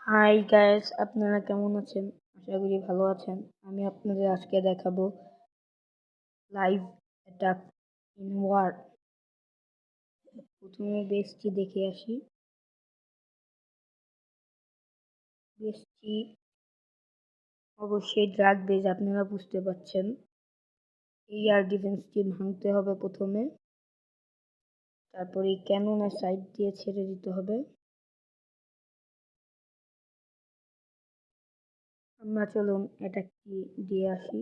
Hi guys, আপনারা কেমন আছেন? আশা করি ভালো আছেন। আমি আপনাদের আজকে দেখাবো লাইভ অ্যাটাক ইন ওয়ার। প্রথমে বেসটি দেখে আসি। বেসটি অবশ্যই ড্রাগ বেজ, আপনারা বুঝতে পারছেন। এই আর ডিফেন্সটি ভাঙতে হবে প্রথমে, তারপরে এই ক্যাননের সাইড দিয়ে ছেড়ে দিতে হবে। আমরা চলুন অ্যাটাকটি দিয়ে আসি।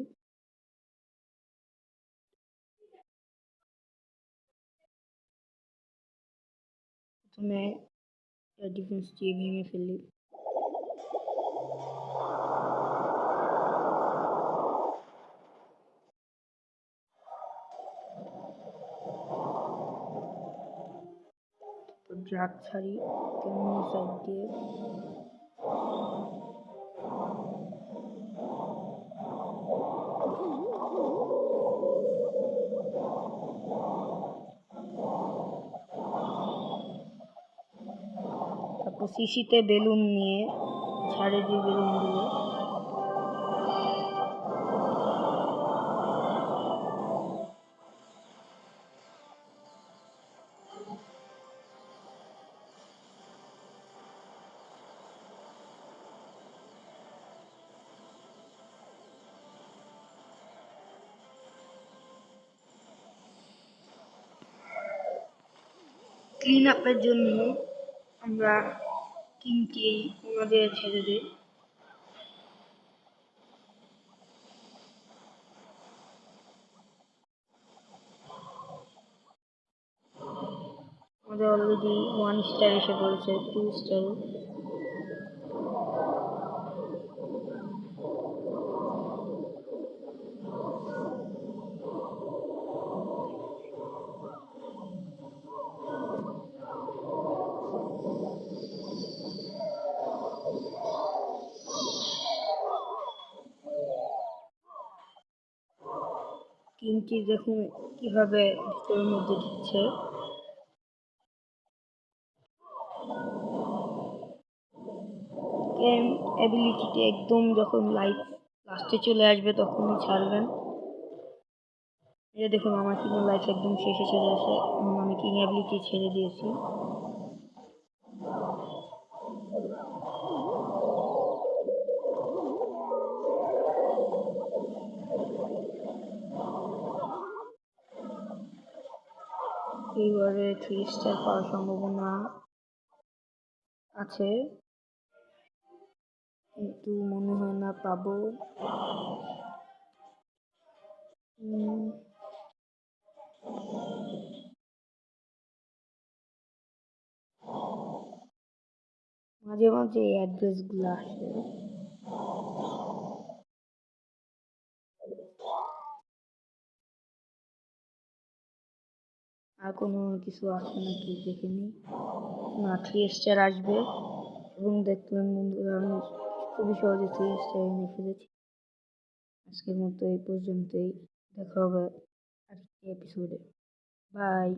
প্রথমে ডিফেন্সটি ভেঙে ফেলি। ড্রাগ ছাড়ি ক্যাননের সাইড দিয়ে। তারপর সিসিতে বেলুন নিয়ে ছাড়ে দিই বেলুনগুলো। ক্লিন আপের জন্য আমরা কিংটি ওনাদের ছেড়ে দিই। আমাদের অলরেডি 1 স্টার এসে পড়েছে, 2 স্টার। কিংটি দেখুন কিভাবে ভিতরের মধ্যে ঢুকছে। গেম অ্যাবিলিটিতে একদম যখন লাইফ লাস্টে চলে আসবে তখনই ছাড়বেন। এই দেখুন আমার কিং লাইফ একদম শেষে চলে আসে, আমি কিং অ্যাবিলিটি ছেড়ে দিয়েছি। এইবারে 3 স্টার পাওয়ার সম্ভাবনা আছে, কিন্তু মনে হয় না পাবো। মাঝে মাঝে এই অ্যাড্রেসগুলো আসে। আর কোনো কিছু আসে নাকি দেখে নিই। না, 3 স্টার আসবে। এবং দেখলেন বন্ধুরা, আমি খুবই সহজে 3 স্টার এনে ফেলেছি। আজকের মতো এই পর্যন্তই, দেখা হবে আরেকটি এপিসোডে। বাই।